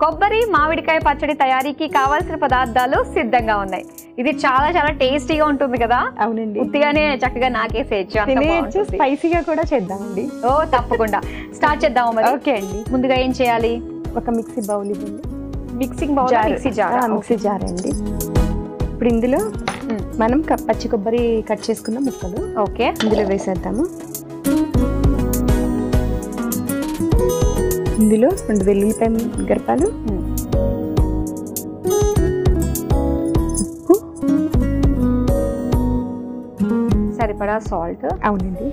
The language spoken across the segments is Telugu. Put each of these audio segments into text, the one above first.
కొబ్బరి మామిడికాయ పచ్చడి తయారీకి కావాల్సిన పదార్థాలు సిద్ధంగా ఉన్నాయి. ఇది చాలా చాలా టేస్టీగా ఉంటుంది కదా. అవునండి, ఉత్తిగానే చక్కగా నాకేసేయచ్చు, స్పైసీగా కూడా చేద్దామండి. ఓ తప్పకుండా స్టార్ట్ చేద్దాము మరి. ఓకే అండి, ముందుగా ఏం చేయాలి? ఒక మిక్సీ బౌల్ ఇవ్వండి. మిక్సింగ్ బౌల్, మిక్సీ జార్ అండి. ఇప్పుడు ఇందులో మనం పచ్చి కొబ్బరి కట్ చేసుకున్న ముక్కలు ఓకే ఇందులో వేసేద్దాము. ఇందులో 2 వెల్లుల్లిపాయ గర్భాలు, ఉప్పు, సరిపడా సాల్ట్. అవునండి,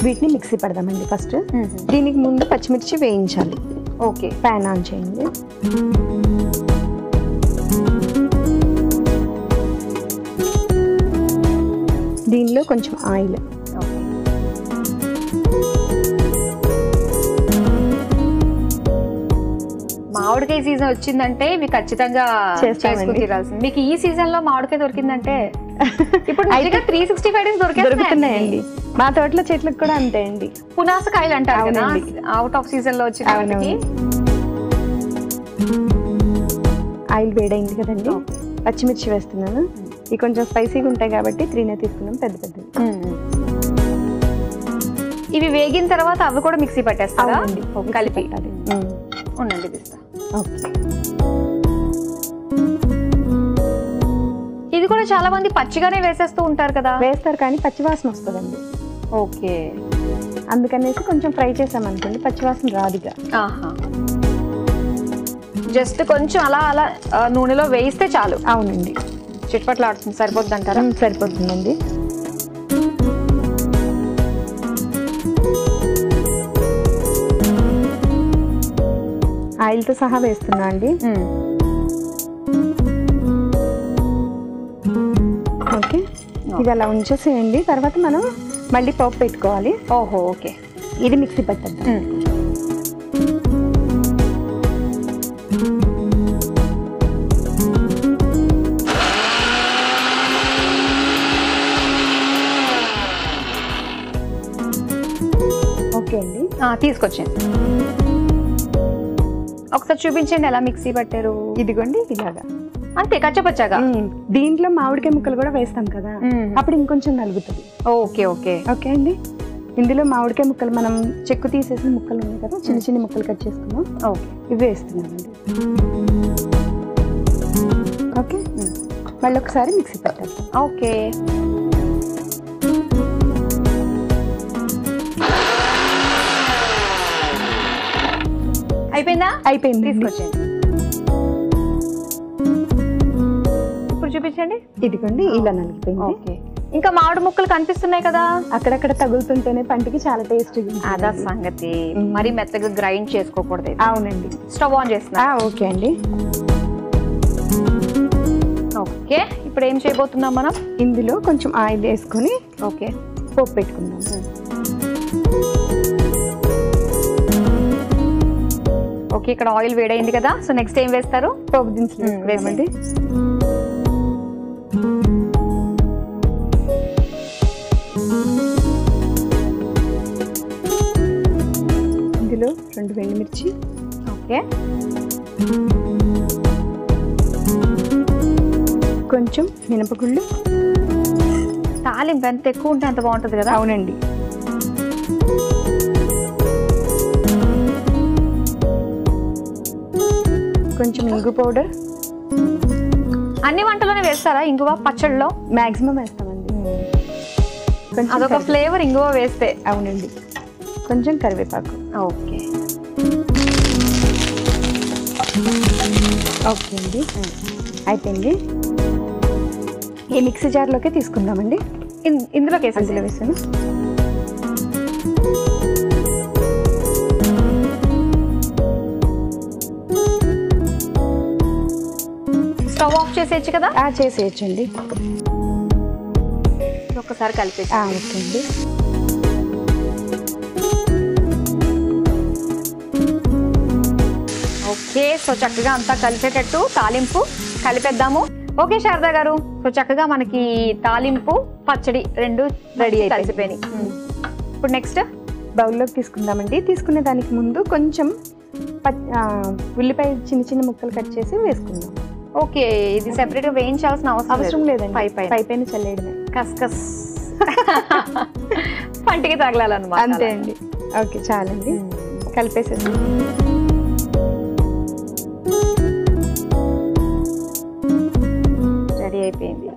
వీటిని మిక్సీ పడదామండి. ఫస్ట్ దీనికి ముందు పచ్చిమిర్చి వేయించాలి. ఓకే, ప్యాన్ ఆన్ చేయండి. దీనిలో కొంచెం ఆయిల్, మామిడికాయ సీజన్ వచ్చిందంటే మీకు ఖచ్చితంగా చేసుకుని తీరాల్సింది. మీకు ఈ సీజన్ లో మామిడికాయ దొరికిందంటే ఇప్పుడు 365 డేస్ దొరుకుతున్నాయండి. మా తోటలో చెట్లకు కూడా అంతే అండి. పునాసకాయలు అంటారు కదా, అవుట్ ఆఫ్ సీజన్ లో వచ్చిన. ఆయిల్ వేడైంది కదండి, పచ్చిమిర్చి వేస్తున్నాను. ఇవి కొంచెం స్పైసీగా ఉంటాయి కాబట్టి 3 తీసుకున్నాం, పెద్ద పెద్దవి. ఇవి వేగిన తర్వాత అవి కూడా మిక్సీ పట్టేస్తారా? కలిపి ఉండండి తీస్తా. ఇది కూడా చాలా మంది పచ్చిగానే వేసేస్తూ ఉంటారు కదా. వేస్తారు కానీ పచ్చివాసన వస్తుందండి. ఓకే, అందుకనేసి కొంచెం ఫ్రై చేసామనుకోండి పచ్చివాసన రాదుగా. జస్ట్ కొంచెం అలా అలా నూనెలో వేయిస్తే చాలు. అవునండి, చిట్పట్లు ఆడుతుంది. సరిపోద్ది అంటారా? సరిపోతుందండి. ఆయిల్తో సహా వేస్తున్నా అండి. ఓకే, ఇది అలా ఉంచేసేయండి. తర్వాత మనం మళ్ళీ పోపు పెట్టుకోవాలి. ఓహో, ఓకే. ఇది మిక్సీ పట్టేద్దాం. ఓకే అండి, తీసుకొచ్చాను. ఒకసారి చూపించండి ఎలా మిక్సీ పట్టారు. ఇదిగోండి ఇలాగా, అంతే కచ్చపచ్చగా. దీంట్లో మామిడికాయ ముక్కలు కూడా వేస్తాం కదా, అప్పుడు ఇంకొంచెం నలుగుతుంది. ఓకే ఓకే ఓకే అండి. ఇందులో మామిడికాయ ముక్కలు మనం చెక్కు తీసేసిన ముక్కలు ఉన్నాయి కదా, చిన్న చిన్న ముక్కలు కట్ చేసుకున్నాం. ఓకే, ఇవి వేస్తున్నామండి. ఓకే, మళ్ళీ ఒకసారి మిక్సీ పట్టేద్దాం. ఓకే, అయిపోయిందా? అయిపోయింది, తీసుకొచ్చేయండి. ఇప్పుడు చూపించండి. ఇదిగోండి ఇలా నలిగిపోయింది. ఓకే, ఇంకా మామిడి ముక్కలు కనిపిస్తున్నాయి కదా, అక్కడక్కడ తగులుతుంటేనే పంటికి చాలా టేస్టీగా. అదా సంగతి. మరి మెత్తగా గ్రైండ్ చేసుకోకూడదు. అవునండి, స్టవ్ ఆన్ చేస్తున్నా. ఓకే అండి. ఓకే, ఇప్పుడు ఏం చేయబోతున్నాం మనం? ఇందులో కొంచెం ఆయిల్ వేసుకొని ఓకే పోపు పెట్టుకుందాం. ఓకే, ఇక్కడ ఆయిల్ వేడైంది కదా. సో నెక్స్ట్ ఏం వేస్తారు? పోపు దినుసులు వేసామండి. ఇందులో 2 ఎండుమిర్చి. ఓకే, కొంచెం మినపగుళ్ళు. తాలింపు ఎంత ఎక్కువ ఉంటే అంత బాగుంటుంది కదా. అవునండి, కొంచెం ఇంగు పౌడర్. అన్ని వంటలోనే వేస్తారా ఇంగువ? పచ్చళ్ళలో మాక్సిమం వేస్తామండి. అదొక ఫ్లేవర్ ఇంగువ వేస్తే. అవునండి, కొంచెం కరివేపాకు. ఓకే ఓకే అండి, అయిపోయింది. ఈ మిక్సీ జార్లోకి తీసుకుందామండి. ఇందులోకి అందులో వేసాను. స్టవ్ ఆఫ్ చేసేయచ్చు కదా? చేసేయచ్చండి. ఒక్కసారి కలిపేసి. ఓకే అండి. ఓకే, సో చక్కగా అంతా కలిసేటట్టు తాలింపు కలిపేద్దాము. ఓకే శారదా గారు, సో చక్కగా మనకి తాలింపు పచ్చడి రెండు రెడీ కలిసిపోయినాయి. ఇప్పుడు నెక్స్ట్ బౌల్లోకి తీసుకుందామండి. తీసుకునే దానికి ముందు కొంచెం ఉల్లిపాయ చిన్న చిన్న ముక్కలు కట్ చేసి వేసుకుందాం. ఓకే, ఇది సెపరేట్ గా వేయించాల్సిన అవసరం లేదండి, పై పైన చల్లేయడమే. కస్కస్ పంటికి తగలాలన్నమాట. అంతే అండి. ఓకే చాలండి, కలిపేసేది. రెడీ అయిపోయింది.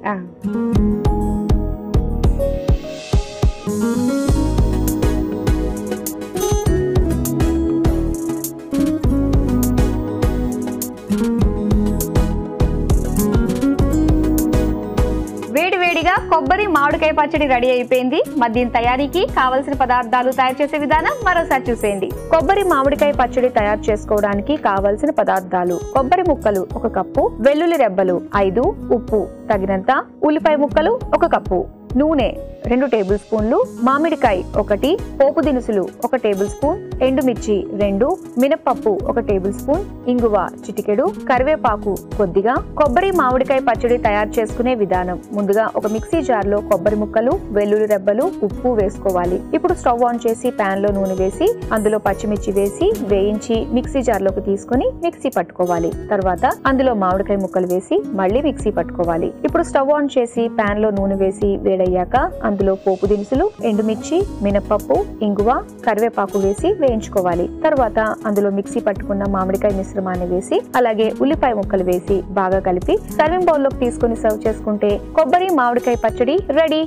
వేడివేడిగా కొబ్బరి మామిడికాయ పచ్చడి రెడీ అయిపోయింది. మరి దీని తయారీకి కావలసిన పదార్థాలు, తయారు చేసే విధానం మరోసారి చూసేయండి. కొబ్బరి మామిడికాయ పచ్చడి తయారు చేసుకోవడానికి కావలసిన పదార్థాలు: కొబ్బరి ముక్కలు 1 కప్పు, వెల్లుల్లి రెబ్బలు 5, ఉప్పు తగినంత, ఉల్లిపాయ ముక్కలు 1 కప్పు, నూనె 2 టేబుల్ స్పూన్లు, మామిడికాయ 1, పోపు దినుసులు 1 టేబుల్ స్పూన్, ఎండుమిర్చి 2, మినపప్పు 1 టేబుల్ స్పూన్, ఇంగువ చిటికెడు, కరివేపాకు కొద్దిగా. కొబ్బరి మామిడికాయ పచ్చడి తయారు చేసుకునే విధానం: ముందుగా ఒక మిక్సీ జార్ లో కొబ్బరి ముక్కలు, వెల్లుల్లి రెబ్బలు, ఉప్పు వేసుకోవాలి. ఇప్పుడు స్టవ్ ఆన్ చేసి పాన్ లో నూనె వేసి అందులో పచ్చిమిర్చి వేసి వేయించి మిక్సీ జార్ లోకి తీసుకుని మిక్సీ పట్టుకోవాలి. తర్వాత అందులో మామిడికాయ ముక్కలు వేసి మళ్ళీ మిక్సీ పట్టుకోవాలి. ఇప్పుడు స్టవ్ ఆన్ చేసి పాన్ లో నూనె వేసి వేడయ్యాక అందులో పోపు దినుసులు, ఎండుమిర్చి, మినపప్పు, ఇంగువ, కరివేపాకు వేసి వేయించుకోవాలి. తర్వాత అందులో మిక్సీ పట్టుకున్న మామిడికాయ మిశ్రమాన్ని వేసి అలాగే ఉల్లిపాయ ముక్కలు వేసి బాగా కలిపి సర్వింగ్ బౌల్ లోకి తీసుకుని సర్వ్ చేసుకుంటే కొబ్బరి మామిడికాయ పచ్చడి రెడీ.